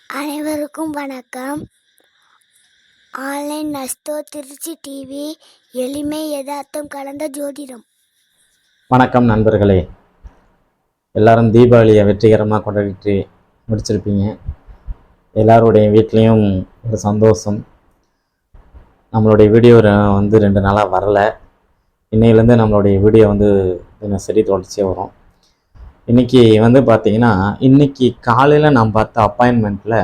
அனைவருக்கும் வணக்கம். Online நஸ்தோ Trichy TV, எளிமை யதார்த்தம் கலந்த ஜோதிடம். வணக்கம் நண்பர்களே, எல்லாரும் தீபாவளியை வெற்றிகரமாக கொண்டாடிட்டு முடிச்சிருப்பீங்க. எல்லாருடைய வீட்லேயும் ஒரு சந்தோஷம். நம்மளுடைய வீடியோ வந்து 2 நாளாக வரல. இன்னையிலேருந்து நம்மளுடைய வீடியோ வந்து தினசரி தொடர்ச்சியாக வரும். இன்றைக்கி வந்து பார்த்திங்கன்னா, இன்றைக்கி காலையில் நான் பார்த்த அப்பாயின்மெண்ட்டில்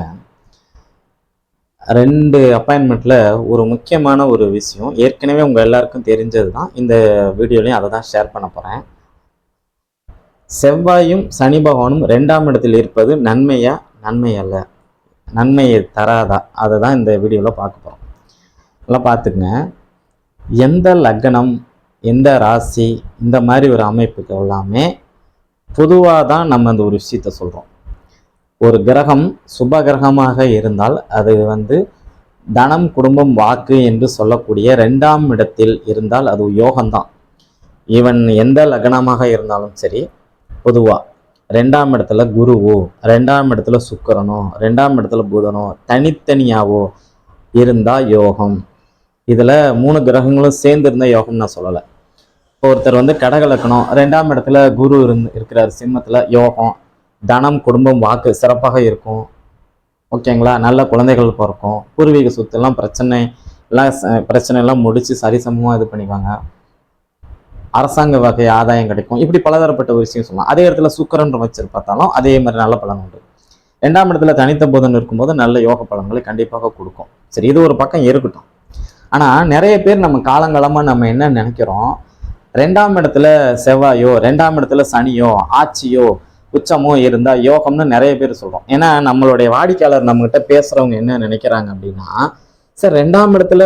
2 அப்பாயின்மெண்ட்டில் ஒரு முக்கியமான ஒரு விஷயம் ஏற்கனவே உங்கள் எல்லாருக்கும் தெரிஞ்சது தான். இந்த வீடியோலையும் அதை தான் ஷேர் பண்ண போகிறேன். செவ்வாயும் சனி பகவானும் 2ஆம் இடத்தில் இருப்பது நன்மையா நன்மை அல்ல, நன்மையை தராதா, அதை தான் இந்த வீடியோவில் பார்க்க போகிறோம். நல்லா பார்த்துக்குங்க. எந்த லக்னம், எந்த ராசி, இந்த மாதிரி ஒரு அமைப்புக்கு எல்லாமே பொதுவாக தான் நம்ம அந்த ஒரு விஷயத்தை சொல்கிறோம். ஒரு கிரகம் சுப கிரகமாக இருந்தால் அது வந்து தனம், குடும்பம், வாக்கு என்று சொல்லக்கூடிய 2ஆம் இடத்தில் இருந்தால் அது யோகம்தான். ஈவன் எந்த லக்னமாக இருந்தாலும் சரி, பொதுவாக 2ஆம் இடத்துல குருவோ, 2ஆம் இடத்துல சுக்கிரனோ, 2ஆம் இடத்துல புதனோ தனித்தனியாவோ இருந்தால் யோகம். இதில் 3 கிரகங்களும் சேர்ந்து இருந்த யோகம் நான் சொல்லலை. ஒருத்தர் வந்து கடக லக்னம், 2ஆம் இடத்துல குரு இருக்கிறார் சிம்மத்தில், யோகம். தனம், குடும்பம், வாக்கு சிறப்பாக இருக்கும். ஓகேங்களா? நல்ல குழந்தைகள் பிறக்கும். பூர்வீக சொத்துலாம் பிரச்சனைலாம் முடித்து சரிசமமாக இது பண்ணிக்குவாங்க. அரசாங்க வகை ஆதாயம் கிடைக்கும். இப்படி பலதரப்பட்ட ஒரு விஷயம் சொல்லலாம். அதே இடத்துல சுக்கிரன் வச்சு பார்த்தாலும் அதே மாதிரி நல்ல பலன் உண்டு. 2ஆம் இடத்துல தனித்த புதன் இருக்கும்போது நல்ல யோக பலன்களை கண்டிப்பாக கொடுக்கும். சரி, இது ஒரு பக்கம் இருக்கட்டும். ஆனால் நிறைய பேர் நம்ம காலங்காலமாக நம்ம என்ன நினைக்கிறோம், 2ஆம் இடத்துல செவ்வாயோ, 2ஆம் இடத்துல சனியோ, ஆட்சியோ, உச்சமோ இருந்தால் யோகம்னு நிறைய பேர் சொல்கிறோம். ஏன்னா நம்மளுடைய வாடிக்கையாளர் நம்மகிட்ட பேசுகிறவங்க என்ன நினைக்கிறாங்க அப்படின்னா, சார் 2ஆம் இடத்துல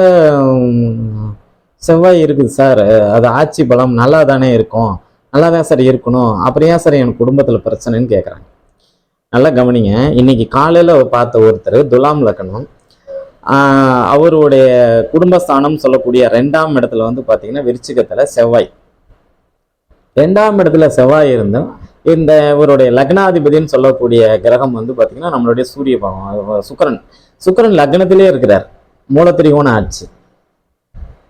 செவ்வாய் இருக்குது சார், அது ஆட்சி பலம் நல்லா தானே இருக்கும், நல்லா தான் சார் இருக்கணும், அப்புறம் ஏன் சார் என் குடும்பத்தில் பிரச்சனைன்னு கேட்குறாங்க. நல்லா கவனிங்க. இன்னைக்கு காலையில் பார்த்த ஒருத்தர் துலாம் லக்னம், அவருடைய குடும்பஸ்தானம் சொல்லக்கூடிய 2ஆம் இடத்துல வந்து பார்த்தீங்கன்னா விருச்சிகத்தில் செவ்வாய். 2ஆம் இடத்துல செவ்வாய் இருந்தும் இந்த இவருடைய லக்னாதிபதினு சொல்லக்கூடிய கிரகம் வந்து பார்த்தீங்கன்னா நம்மளுடைய சூரிய பகவான் சுக்கிரன் லக்னத்திலே இருக்கிறார். மூலத்திரிகோண ஆட்சி.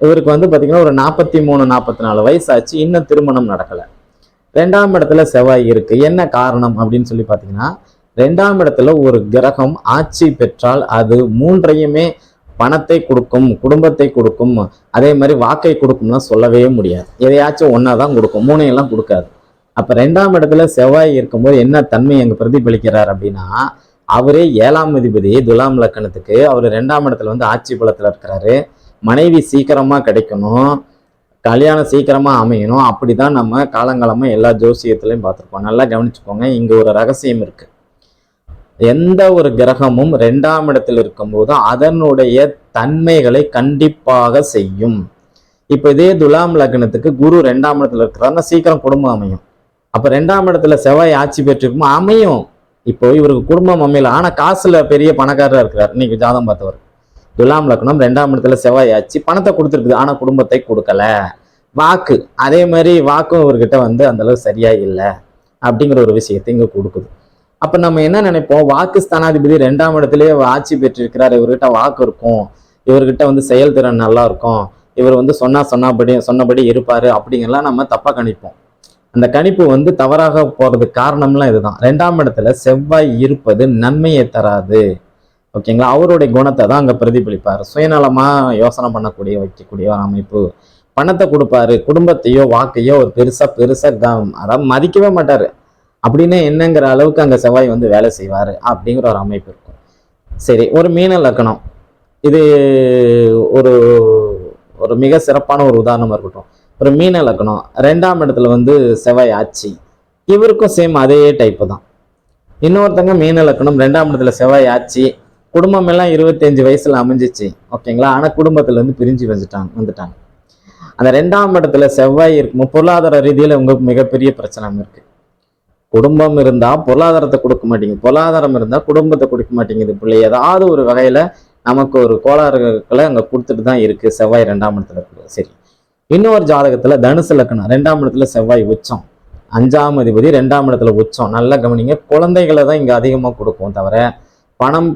இவருக்கு வந்து பார்த்தீங்கன்னா ஒரு 43-44 வயசு ஆச்சு, இன்னும் திருமணம் நடக்கலை. 2ஆம் இடத்துல செவ்வாய் இருக்கு. என்ன காரணம் அப்படின்னு சொல்லி பார்த்தீங்கன்னா, 2ஆம் இடத்துல ஒரு கிரகம் ஆட்சி பெற்றால் அது 3ஐயுமே பணத்தை கொடுக்கும், குடும்பத்தை கொடுக்கும், அதே மாதிரி வாக்கை கொடுக்கும்னா சொல்லவே முடியாது. எதையாச்சும் ஒன்றா தான் கொடுக்கும், 3ஐயெல்லாம் கொடுக்காது. அப்போ 2ஆம் இடத்துல செவ்வாய் இருக்கும்போது என்ன தன்மை அங்கே பிரதிபலிக்கிறார் அப்படின்னா, அவரே 7ஆம் அதிபதி துலாம் லக்கணத்துக்கு, அவர் 2ஆம் இடத்துல வந்து ஆட்சி பலத்தில் இருக்கிறாரு. மனைவி சீக்கிரமாக கிடைக்கணும், கல்யாணம் சீக்கிரமாக அமையணும், அப்படி தான் நம்ம காலங்காலமாக எல்லா ஜோசியத்துலையும் பார்த்துருப்போம். நல்லா கவனிச்சுக்கோங்க, இங்கே ஒரு ரகசியம் இருக்குது. எந்த ஒரு கிரகமும் 2ஆம் இடத்தில் இருக்கும்போது அதனுடைய தன்மைகளை கண்டிப்பாக செய்யும். இப்போ இதே துலாம் லக்னத்துக்கு குரு 2ஆம் இடத்துல இருக்கிறாருன்னா சீக்கிரம் குடும்பம் அமையும். அப்போ 2ஆம் இடத்துல செவ்வாய் ஆட்சி பெற்றிருக்கும், அமையும். இப்போ இவருக்கு குடும்பம் அமையல, ஆனால் காசுல பெரிய பணக்காரராக இருக்கிறார். இன்னைக்கு ஜாதகம் பார்த்தவர் துலாம் லக்னம், 2ஆம் இடத்துல செவ்வாய் ஆட்சி, பணத்தை கொடுத்துருக்குது, ஆனால் குடும்பத்தை கொடுக்கல. வாக்கு அதே மாதிரி வாக்கும் இவர்கிட்ட வந்து அந்த அளவு சரியா இல்லை அப்படிங்கிற ஒரு விஷயத்தை இங்க கொடுக்குது. அப்ப நம்ம என்ன நினைப்போம், வாக்கு ஸ்தானாதிபதி 2ஆம் இடத்துலயே ஆட்சி பெற்றிருக்கிறார், இவர்கிட்ட வாக்கு இருக்கும், இவர்கிட்ட வந்து செயல்திறன் நல்லா இருக்கும், இவர் வந்து சொன்னபடி இருப்பாரு அப்படிங்கலாம் நம்ம தப்பா கணிப்போம். அந்த கணிப்பு வந்து தவறாக போறதுக்கு காரணம்லாம் இதுதான். 2ஆம் இடத்துல செவ்வாய் இருப்பது நன்மையை தராது. ஓகேங்களா? அவருடைய குணத்தை தான் அங்க பிரதிபலிப்பாரு. சுயநலமா யோசனை பண்ணக்கூடிய வைக்கக்கூடிய ஒரு அமைப்பு. பணத்தை கொடுப்பாரு, குடும்பத்தையோ வாக்கையோ ஒரு பெருசா அதாவது மதிக்கவே மாட்டாரு. அப்படின்னு என்னங்கிற அளவுக்கு அங்கே செவ்வாய் வந்து வேலை செய்வார் அப்படிங்கிற ஒரு அமைப்பு இருக்கும். சரி, ஒரு மீன லக்னம், இது ஒரு ஒரு மிக சிறப்பான ஒரு உதாரணமாக இருக்கட்டும். ஒரு மீன லக்னம் 2ஆம் இடத்துல வந்து செவ்வாய் ஆட்சி, இவருக்கும் சேம் அதே டைப்பு தான். இன்னொருத்தங்க மீன லக்னம் 2ஆம் இடத்துல செவ்வாய் ஆட்சி, குடும்பம் எல்லாம் 25 வயசுல அமைஞ்சிச்சு. ஓகேங்களா? ஆனால் குடும்பத்துல இருந்து பிரிஞ்சு வந்துட்டாங்க. அந்த 2ஆம் இடத்துல செவ்வாய் இருக்கும், பொருளாதார ரீதியில் உங்களுக்கு மிகப்பெரிய பிரச்சனை இருக்கு. குடும்பம் இருந்தா பொருளாதாரத்தை கொடுக்க மாட்டேங்குது, பொருளாதாரம் இருந்தா குடும்பத்தை கொடுக்க மாட்டேங்குது. பிள்ளை ஏதாவது ஒரு வகையில நமக்கு ஒரு கோளாறுகளை அங்க கொடுத்துட்டு தான் இருக்கு செவ்வாய் 2ஆம் இடத்துல இருக்கு. சரி, இன்னொரு ஜாதகத்துல தனுசு லக்னம், 2ஆம் இடத்துல செவ்வாய் உச்சம், 5ஆம் அதிபதி 2ஆம் இடத்துல உச்சம். நல்லா கவனிங்க, குழந்தைகளை தான் இங்க அதிகமா கொடுக்கும் தவிர பணம்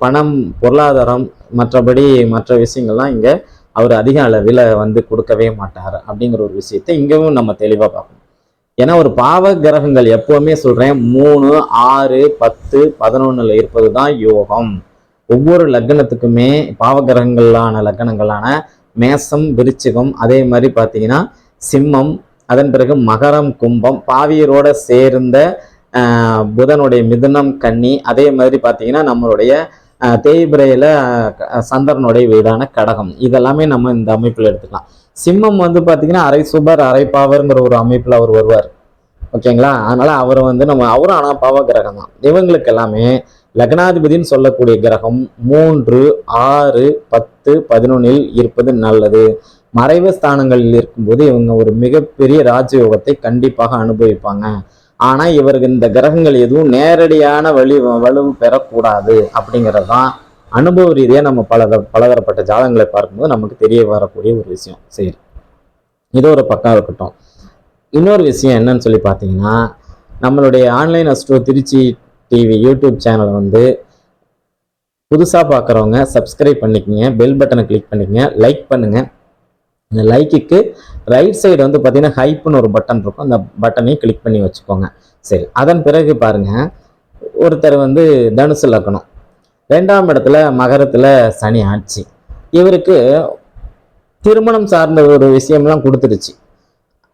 பணம் பொருளாதாரம் மற்றபடி மற்ற விஷயங்கள்லாம் இங்கே அவர் அதிக அளவில் வந்து கொடுக்கவே மாட்டார் அப்படிங்கிற ஒரு விஷயத்தை இங்கேயும் நம்ம தெளிவாக பார்க்கணும். ஏன்னா ஒரு பாவ கிரகங்கள் எப்பவுமே சொல்றேன் 3, 6, 10, 11 இருப்பது தான் யோகம். ஒவ்வொரு லக்னத்துக்குமே பாவ கிரகங்களான லக்னங்களான மேசம், விருச்சிகம், அதே மாதிரி பார்த்தீங்கன்னா சிம்மம், அதன் பிறகு மகரம், கும்பம், பாவியரோட சேர்ந்த புதனுடைய மிதுனம், கன்னி, அதே மாதிரி பார்த்தீங்கன்னா நம்மளுடைய தேய்பிரையில சந்திரனுடைய வீடான கடகம், இதெல்லாமே நம்ம இந்த அமைப்பில் எடுத்துக்கலாம். சிம்மம் வந்து பார்த்தீங்கன்னா அரை சுபர் அரை பாவர்ங்கிற ஒரு அமைப்பில் அவர் வருவார். ஓகேங்களா? அதனால அவர் வந்து அவரும் ஆனால் பாவ கிரகம் தான். இவங்களுக்கு எல்லாமே லக்னாதிபதினு சொல்லக்கூடிய கிரகம் 3, 6, 10, 11 இருப்பது நல்லது. மறைவு ஸ்தானங்களில் இருக்கும்போது இவங்க ஒரு மிகப்பெரிய ராஜயோகத்தை கண்டிப்பாக அனுபவிப்பாங்க. ஆனா இவருக்கு இந்த கிரகங்கள் எதுவும் நேரடியான வலு பெறக்கூடாது அப்படிங்கிறது தான் அனுபவ ரீதியா நம்ம பலதரப்பட்ட ஜாதகங்களை பார்க்கும்போது நமக்கு தெரிய வரக்கூடிய ஒரு விஷயம். சரி, இது ஒரு பக்கம் இருக்கட்டும். இன்னொரு விஷயம் என்னன்னு சொல்லி பார்த்தீங்கன்னா, நம்மளுடைய online astro Trichy TV YouTube channel வந்து புதுசாக பார்க்குறவங்க சப்ஸ்கிரைப் பண்ணிக்கோங்க, பெல் பட்டனை கிளிக் பண்ணிக்கங்க, லைக் பண்ணுங்க. இந்த லைக்குக்கு ரைட் சைடு வந்து பார்த்தீங்கன்னா ஹைப்புன்னு ஒரு பட்டன் இருக்கும், அந்த பட்டனையும் கிளிக் பண்ணி வச்சுக்கோங்க. சரி, அதன் பிறகு பாருங்க, ஒருத்தர் வந்து தனுசு லக்னம், 2ஆம் இடத்துல மகரத்தில் சனி ஆட்சி. இவருக்கு திருமணம் சார்ந்த ஒரு விஷயம்லாம் கொடுத்துருச்சு,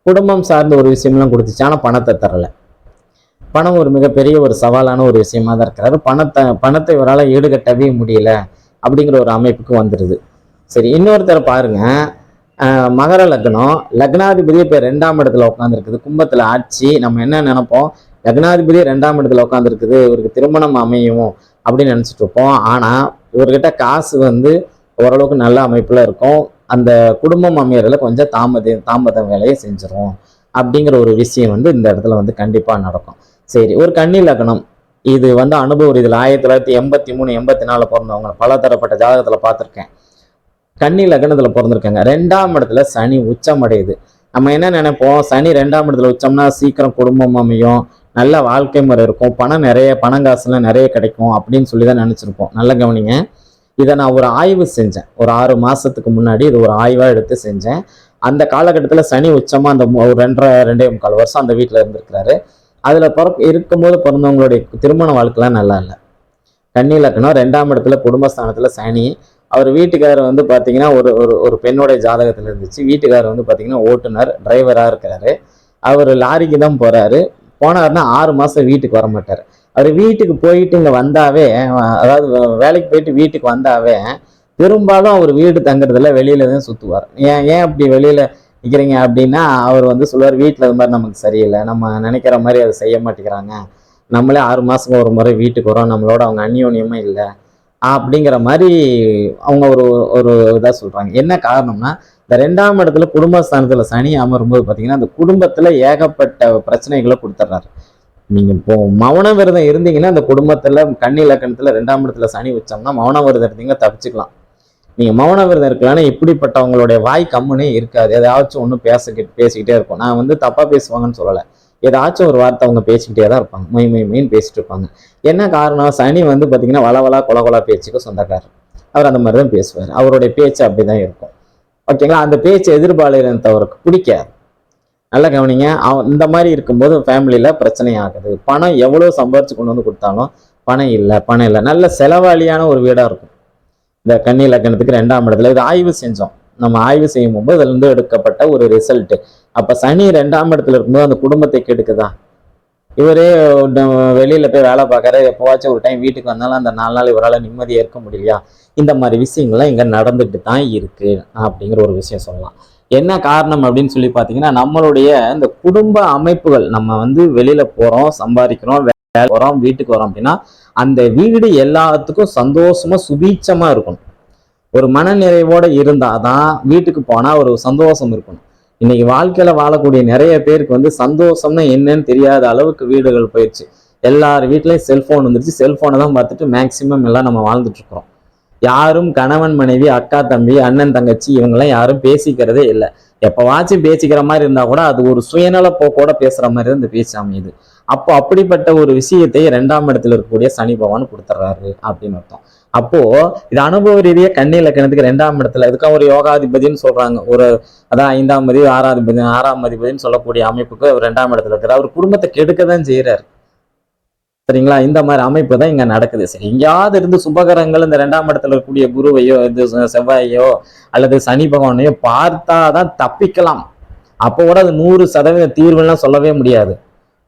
குடும்பம் சார்ந்த ஒரு விஷயம்லாம் கொடுத்துச்சு, ஆனால் பணத்தை தரலை. பணம் ஒரு மிகப்பெரிய ஒரு சவாலான ஒரு விஷயமா தான் இருக்கிறாரு. பணத்தை இவரால் ஈடுகட்டவே முடியல அப்படிங்கிற ஒரு அமைப்புக்கு வந்துடுது. சரி, இன்னொருத்தரை பாருங்க, மகர லக்னம், லக்னாதிபதி இப்போ 2ஆம் இடத்துல உட்காந்துருக்குது, கும்பத்தில் ஆட்சி. நம்ம என்ன நினைப்போம், லக்னாதிபதி 2ஆம் இடத்துல உட்காந்துருக்குது, இவருக்கு திருமணம் அமையும் அப்படின்னு நினச்சிட்டு இருப்போம். ஆனால் இவர்கிட்ட காசு வந்து ஓரளவுக்கு நல்ல அமைப்பில் இருக்கும், அந்த குடும்பம் அமையறதுல கொஞ்சம் தாமதம் வேலையை செஞ்சிடும் அப்படிங்கிற ஒரு விஷயம் வந்து இந்த இடத்துல வந்து கண்டிப்பாக நடக்கும். சரி, ஒரு கன்னி லக்னம், இது வந்து அனுபவ இதில் 1983, 84 பிறந்தவங்க பல தரப்பட்ட ஜாதகத்தில் பார்த்துருக்கேன். கன்னி லக்னத்தில் பிறந்திருக்காங்க, 2ஆம் இடத்துல சனி உச்சம் அடையுது. நம்ம என்ன நினைப்போம், சனி 2ஆம் இடத்துல உச்சம்னா சீக்கிரம் குடும்பம் அமையும், நல்ல வாழ்க்கை முறை இருக்கும், பணங்காசுலாம் நிறைய கிடைக்கும் அப்படின்னு சொல்லி தான் நினச்சிருப்போம். நல்ல கவனிங்க, இதை நான் ஒரு ஆய்வு செஞ்சேன், ஒரு 6 மாதத்துக்கு முன்னாடி இது ஒரு ஆய்வாக எடுத்து செஞ்சேன். அந்த காலகட்டத்தில் சனி உச்சமாக அந்த ஒரு 2.5 வருஷம் அந்த வீட்டில் இருந்திருக்கிறாரு. அதில் இருக்கும்போது பிறந்தவங்களுடைய திருமண வாழ்க்கைலாம் நல்லா இல்லை. கன்னி லக்னம், 2ஆம் இடத்துல குடும்பஸ்தானத்தில் சனி. அவர் வீட்டுக்காரர் வந்து பார்த்தீங்கன்னா ஒரு பெண்ணுடைய ஜாதகத்தில் இருந்துச்சு. வீட்டுக்காரர் வந்து பார்த்தீங்கன்னா ஓட்டுநர், டிரைவராக இருக்கிறாரு. அவர் லாரிக்கு தான் போகிறாரு. போனாருன்னா 6 மாதம் வீட்டுக்கு வர மாட்டார். அவர் வீட்டுக்கு போயிட்டு இங்கே வந்தாவே, அதாவது வேலைக்கு போயிட்டு வீட்டுக்கு வந்தாவே பெரும்பாலும் அவர் வீடு தங்குறதுல வெளியில தான் சுற்றுவார். ஏன் அப்படி வெளியில் நிற்கிறீங்க அப்படின்னா, அவர் வந்து சொல்லுவார், வீட்டில் அது மாதிரி நமக்கு சரியில்லை, நம்ம நினைக்கிற மாதிரி அதை செய்ய மாட்டேங்கிறாங்க, நம்மளே 6 மாதத்துக்கு ஒரு முறை வீட்டுக்கு வரோம், நம்மளோட அவங்க அந்யோன்யமாக இல்லை அப்படிங்கிற மாதிரி அவங்க ஒரு இதாக சொல்கிறாங்க. என்ன காரணம்னா, இந்த 2ஆம் இடத்துல குடும்பஸ்தானத்தில் சனி அமரும்போது பார்த்தீங்கன்னா அந்த குடும்பத்தில் ஏகப்பட்ட பிரச்சனைகளை கொடுத்துட்றாரு. நீங்கள் இப்போ மௌன விரதம் இருந்தீங்கன்னா அந்த குடும்பத்தில் கன்னி லக்னத்தில் 2ஆம் இடத்துல சனி உச்சம்னா மௌன விரதம் இருந்தீங்க தப்பிச்சுக்கலாம். நீங்கள் மௌன விரதம் இருக்கலாம்னா இப்படிப்பட்டவங்களுடைய வாய் கம்முனே இருக்காது, ஏதாச்சும் ஒன்று பேசிக்கிட்டே இருக்கும். நான் வந்து தப்பாக பேசுவாங்கன்னு சொல்லலை, ஏதாச்சும் ஒரு வார்த்தை அவங்க பேசிக்கிட்டே தான் இருப்பாங்க, மெயின் பேசிட்டு இருப்பாங்க. என்ன காரணம், சனி வந்து பார்த்தீங்கன்னா வளவலா கொலகொலா பேச்சுக்கு சொந்தக்காரர். அவர் அந்த மாதிரி தான் பேசுவார், அவருடைய பேச்சு அப்படி தான் இருக்கும். ஓகேங்களா? அந்த பேச்சு எதிர்பாலினத்தவருக்கு பிடிக்காது. நல்லா கவனிங்க, இந்த மாதிரி இருக்கும்போது ஃபேமிலியில் பிரச்சனை ஆகுது. பணம் எவ்வளோ சம்பாரிச்சு கொண்டு வந்து கொடுத்தாலும் பணம் இல்லை, நல்ல செலவாளியான ஒரு வீடாக இருக்கும் இந்த கன்னி லக்னத்துக்கு 2ஆம் இடத்துல. இது ஆய்வு செஞ்சோம், நம்ம ஆய்வு செய்யும் போது அதுலேருந்து எடுக்கப்பட்ட ஒரு ரிசல்ட்டு. அப்போ சனி 2ஆம் இடத்துல இருக்கும்போது அந்த குடும்பத்தை கெடுக்குதா? இவரே வெளியில் போய் வேலை பார்க்குற, எப்போவாச்சும் ஒரு டைம் வீட்டுக்கு வந்தாலும் அந்த 4 நாள் இவரால் நிம்மதியாக இருக்க முடியலையா? இந்த மாதிரி விஷயங்கள்லாம் இங்கே நடந்துட்டு தான் இருக்குது அப்படிங்கிற ஒரு விஷயம் சொல்லலாம். என்ன காரணம் அப்படின்னு சொல்லி பார்த்தீங்கன்னா, நம்மளுடைய இந்த குடும்ப அமைப்புகள், நம்ம வந்து வெளியில் போகிறோம், சம்பாதிக்கிறோம், வேலை போகிறோம், வீட்டுக்கு வரோம் அப்படின்னா அந்த வீடு எல்லாத்துக்கும் சந்தோஷமாக சுபீட்சமாக இருக்கணும். ஒரு மனநிறைவோடு இருந்தால் தான் வீட்டுக்கு போனால் ஒரு சந்தோஷம் இருக்கணும். இன்னைக்கு வாழ்க்கையில வாழக்கூடிய நிறைய பேருக்கு வந்து சந்தோஷம்னா என்னன்னு தெரியாத அளவுக்கு வீடுகள் போயிடுச்சு. எல்லார் வீட்லயும் செல்போன் வந்துருச்சு, செல்போனை தான் பார்த்துட்டு மேக்சிமம் எல்லாம் நம்ம வாழ்ந்துட்டு இருக்கிறோம். யாரும் கணவன் மனைவி, அக்கா தம்பி, அண்ணன் தங்கச்சி இவங்கெல்லாம் யாரும் பேசிக்கிறதே இல்லை. எப்பவாச்சும் பேசிக்கிற மாதிரி இருந்தா கூட அது ஒரு சுயநல போக்கோட பேசுற மாதிரி தான் இந்த பேச்சு அமையுது. அப்போ அப்படிப்பட்ட ஒரு விஷயத்தை 2ஆம் இடத்துல இருக்கக்கூடிய சனி பகவான் கொடுத்துட்றாரு அப்படின்னு அர்த்தம். அப்போ இது அனுபவ ரீதியா கன்னி லக்னத்துக்கு 2ஆம் இடத்துல இதுக்காக ஒரு யோகாதிபதினு சொல்றாங்க. ஒரு அதான் 5ஆம் அதிபதி 6ஆம் அதிபதினு சொல்லக்கூடிய அமைப்புக்கு 2ஆம் இடத்துல இருக்கிற அவர் குடும்பத்தை கெடுக்க தான் செய்யறாரு. சரிங்களா? இந்த மாதிரி அமைப்பு தான் இங்க நடக்குது. சரி, எங்கேயாவது இருந்து சுபகரங்கள் இந்த 2ஆம் இடத்துல இருக்கக்கூடிய குருவையோ இது செவ்வாயோ அல்லது சனி பகவானையோ பார்த்தாதான் தப்பிக்கலாம். அப்போ கூட அது 100% தீர்வுலாம் சொல்லவே முடியாது.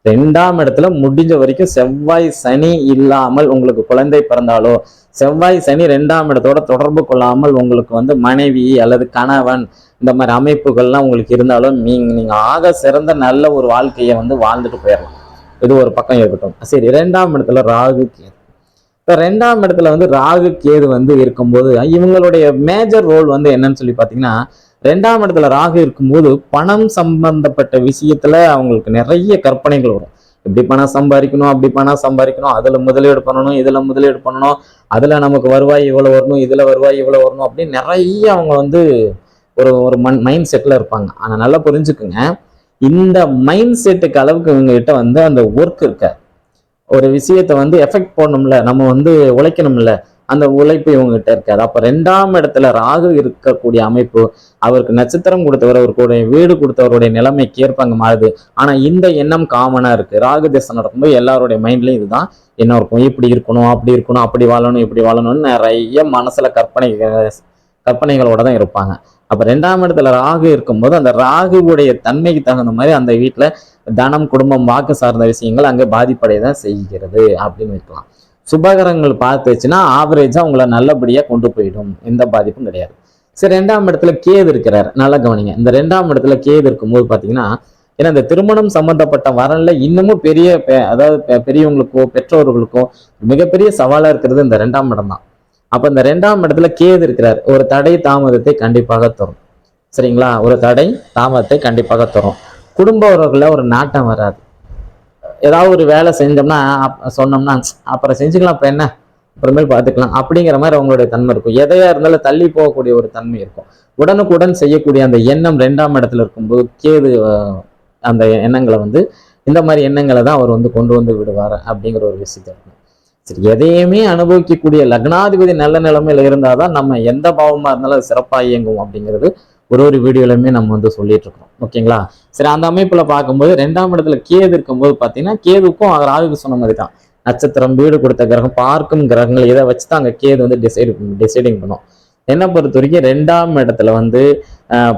2ஆம் இடத்துல முடிஞ்ச வரைக்கும் செவ்வாய் சனி இல்லாமல் உங்களுக்கு குழந்தை பிறந்தாலோ, செவ்வாய் சனி 2ஆம் இடத்தோட தொடர்பு கொள்ளாமல் உங்களுக்கு மனைவி அல்லது கணவன் இந்த மாதிரி அமைப்புகள்லாம் உங்களுக்கு இருந்தாலும் நீங்க ஆக சிறந்த நல்ல ஒரு வாழ்க்கையை வாழ்ந்துட்டு போயிடலாம். இது ஒரு பக்கம் இருக்கட்டும். சரி, 2ஆம் இடத்துல ராகு கேது. இப்ப 2ஆம் இடத்துல ராகு கேது இருக்கும்போது இவங்களுடைய மேஜர் ரோல் என்னன்னு சொல்லி பாத்தீங்கன்னா, 2ஆம் இடத்துல ராகு இருக்கும்போது பணம் சம்பந்தப்பட்ட விஷயத்துல அவங்களுக்கு நிறைய கற்பனைகள் வரும். இப்படி பணம் சம்பாதிக்கணும், அப்படி பணம் சம்பாதிக்கணும், அதுல முதலீடு பண்ணணும், இதுல முதலீடு பண்ணணும், அதுல நமக்கு வருவாய் இவ்வளவு வரணும், இதுல வருவாய் இவ்வளவு வரணும் அப்படின்னு நிறைய அவங்க ஒரு ஒரு மைண்ட் செட்ல இருப்பாங்க. ஆனா நல்லா புரிஞ்சுக்குங்க, இந்த மைண்ட் செட்டுக்கு அளவுக்கு இவங்க கிட்ட அந்த ஒர்க் இருக்க ஒரு விஷயத்த எஃபெக்ட் போடணும்ல, நம்ம உழைக்கணும்ல, அந்த உழைப்பு இவங்ககிட்ட இருக்காது. அப்ப 2ஆம் இடத்துல ராகு இருக்கக்கூடிய அமைப்பு அவருக்கு நட்சத்திரம் கொடுத்தவர், அவருடைய வீடு கொடுத்தவருடைய நிலைமைக்கு ஏற்பாங்க மாறுது. ஆனா இந்த எண்ணம் காமனா இருக்கு. ராகு திசை நடக்கும்போது எல்லாருடைய மைண்ட்லயும் இதுதான் என்ன இருக்கும், இப்படி இருக்கணும், அப்படி இருக்கணும், அப்படி வாழணும், இப்படி வாழணும்னு நிறைய மனசுல கற்பனைகளோட தான் இருப்பாங்க. அப்ப 2ஆம் இடத்துல ராகு இருக்கும்போது அந்த ராகுவுடைய தன்மைக்கு தகுந்த மாதிரி அந்த வீட்டுல தனம், குடும்பம், வாக்கு சார்ந்த விஷயங்கள் அங்கே பாதிப்படைய தான் செய்கிறது அப்படின்னு வைக்கலாம். சுபகரங்கள் பார்த்து வச்சுன்னா ஆவரேஜா உங்களை நல்லபடியா கொண்டு போயிடும், எந்த பாதிப்பும் கிடையாது. சரி, 2ஆம் இடத்துல கேது இருக்கிறார். நல்லா கவனிங்க, இந்த 2ஆம் இடத்துல கேது இருக்கும்போது பாத்தீங்கன்னா, ஏன்னா இந்த திருமணம் சம்பந்தப்பட்ட வரன்ல இன்னமும் அதாவது பெரியவங்களுக்கோ பெற்றோர்களுக்கோ மிகப்பெரிய சவாலா இருக்கிறது இந்த 2ஆம் இடம் தான். அப்ப இந்த 2ஆம் இடத்துல கேது இருக்கிறார். ஒரு தடை தாமதத்தை கண்டிப்பாக தரும். சரிங்களா? ஒரு தடை தாமதத்தை கண்டிப்பாக தரும். குடும்ப உறவுல ஒரு நாட்டம் வராது. ஏதாவது ஒரு வேலை செஞ்சோம்னா சொன்னோம்னா அப்புறம் செஞ்சுக்கலாம், அப்ப என்ன, அப்புறமேல் பார்த்துக்கலாம் அப்படிங்கிற மாதிரி அவங்களுடைய தன்மை இருக்கும். எதையா இருந்தாலும் தள்ளி போகக்கூடிய ஒரு தன்மை இருக்கும். உடனுக்குடன் செய்யக்கூடிய அந்த எண்ணம் 2ஆம் இடத்துல இருக்கும்போது கேது அந்த எண்ணங்களை இந்த மாதிரி எண்ணங்களை தான் அவர் கொண்டு விடுவார் அப்படிங்கிற ஒரு விஷயத்த இருக்கும். சரி, எதையுமே அனுபவிக்கக்கூடிய லக்னாதிபதி நல்ல நிலைமையில இருந்தாதான் நம்ம எந்த பாவமா இருந்தாலும் அது சிறப்பாக இயங்கும் அப்படிங்கிறது ஒரு வீடியோலையுமே நம்ம சொல்லிட்டு இருக்கோம். ஓகேங்களா? சரி, அந்த அமைப்புல பார்க்கும்போது 2ஆம் இடத்துல கேது இருக்கும்போது பாத்தீங்கன்னா, கேதுக்கும் ராகுக்கு சொன்ன மாதிரி தான் நட்சத்திரம், வீடு கொடுத்த கிரகம், பார்க்கும் கிரகங்கள், இதை வச்சுதான் அங்க கேது டிசைடிங் பண்ணும். என்னை பொறுத்த வரைக்கும் 2ஆம் இடத்துல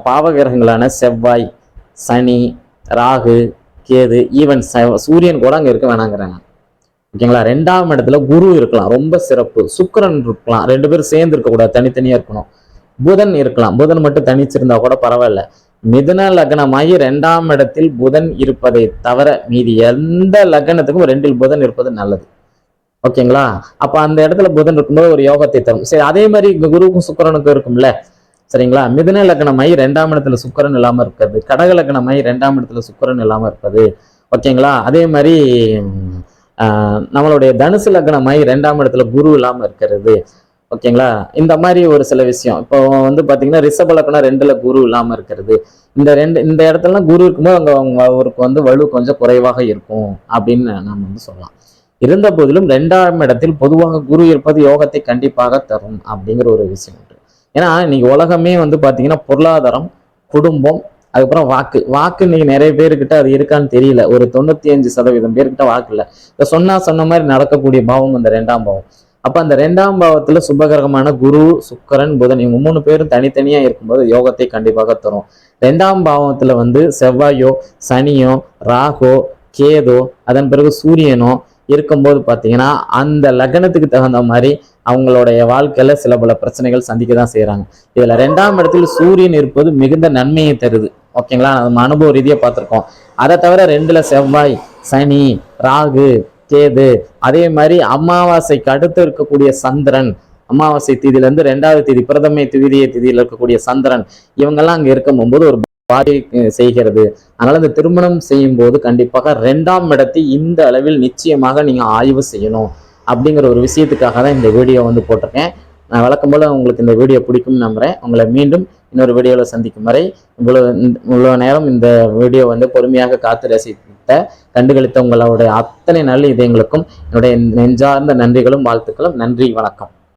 பாவகிரகங்களான செவ்வாய், சனி, ராகு, கேது, ஈவன் சூரியன் கூட அங்க இருக்க வேணாங்கிறாங்க. ஓகேங்களா? 2ஆம் இடத்துல குரு இருக்கலாம், ரொம்ப சிறப்பு. சுக்கிரன் இருக்கலாம், 2 பேரும் சேர்ந்து இருக்கக்கூடாது, தனித்தனியா இருக்கணும். புதன் இருக்கலாம், புதன் மட்டும் தனிச்சிருந்தா கூட பரவாயில்ல. மிதுன லக்னமாகி 2ஆம் இடத்தில் புதன் இருப்பதை தவிர மீதி எந்த லக்னத்துக்கும் 2இல் புதன் இருப்பது நல்லது. ஓகேங்களா? அப்ப அந்த இடத்துல புதன் இருக்கும்போது ஒரு யோகத்தை தரும். சரி, அதே மாதிரி குருவுக்கும் சுக்கிரனுக்கும் இருக்கும்ல. சரிங்களா? மிதுன லக்னமாகி 2ஆம் இடத்துல சுக்கிரன் இல்லாம இருக்கிறது, கடக லக்னமாகி 2ஆம் இடத்துல சுக்கிரன் இல்லாம இருப்பது. ஓகேங்களா? அதே மாதிரி நம்மளுடைய தனுசு லக்னமாகி 2ஆம் இடத்துல குரு இல்லாம இருக்கிறது. ஓகேங்களா? இந்த மாதிரி ஒரு சில விஷயம். இப்போ பாத்தீங்கன்னா ரிஷப லக்னம் 2ல குரு இல்லாம இருக்கிறது. இந்த இடத்துல குரு இருக்கும்போது அவங்க அவருக்கு வலு கொஞ்சம் குறைவாக இருக்கும் அப்படின்னு நம்ம சொல்லலாம். இருந்த போதிலும் 2ஆம் இடத்தில் பொதுவாக குரு இருப்பது யோகத்தை கண்டிப்பாக தரும் அப்படிங்கிற ஒரு விஷயம் உண்டு. ஏன்னா இன்னைக்கு உலகமே பாத்தீங்கன்னா பொருளாதாரம், குடும்பம், அதுக்கப்புறம் வாக்கு இன்னைக்கு நிறைய பேருக்கிட்ட அது இருக்கான்னு தெரியல. ஒரு 95% பேர்கிட்ட வாக்கு இல்லை. இதை சொன்ன மாதிரி நடக்கக்கூடிய பாவம் இந்த 2ஆம் பாவம். அப்ப அந்த 2ஆம் பாவத்துல சுபகிரகமான குரு, சுக்கிரன், புதன் இவங்க 3 பேரும் தனித்தனியா இருக்கும்போது யோகத்தை கண்டிப்பாக தரும். 2ஆம் பாவத்துல செவ்வாயோ, சனியோ, ராகோ, கேதோ, அதன் பிறகு சூரியனோ இருக்கும்போது பாத்தீங்கன்னா அந்த லக்னத்துக்கு தகுந்த மாதிரி அவங்களுடைய வாழ்க்கையில சில பல பிரச்சனைகள் சந்திக்க தான் செய்யறாங்க. இதுல 2ஆம் இடத்தில் சூரியன் இருப்பது மிகுந்த நன்மையை தருது. ஓகேங்களா? நம்ம அனுபவ ரீதியா பார்த்திருக்கோம். அதை தவிர 2ல செவ்வாய், சனி, ராகு, கேது, அதே மாதிரி அமாவாசைக்கு அடுத்து இருக்கக்கூடிய சந்திரன், அமாவாசை தேதியிலிருந்து 2வது தேதி பிரதமை திதியில இருக்கக்கூடிய சந்திரன், இவங்கெல்லாம் அங்க இருக்கும்போது ஒரு பாதி செய்கிறது. அதனால இந்த திருமணம் செய்யும் போது கண்டிப்பாக 2ஆம் இடத்தை இந்த அளவில் நிச்சயமாக நீங்க ஆய்வு செய்யணும் அப்படிங்கிற ஒரு விஷயத்துக்காக தான் இந்த வீடியோ போட்டிருக்கேன். நான் வழக்கம் போல உங்களுக்கு இந்த வீடியோ பிடிக்கும்னு நம்புறேன். உங்களை மீண்டும் இன்னொரு வீடியோவில் சந்திக்கும் வரை இவ்வளோ நேரம் இந்த வீடியோ வந்து பொறுமையாக காத்து ரசித்த கண்டுகளித்த உங்களுடைய அத்தனை நல்ல இதயங்களுக்கும் என்னுடைய நெஞ்சார்ந்த நன்றிகளும் வாழ்த்துக்களும். நன்றி, வணக்கம்.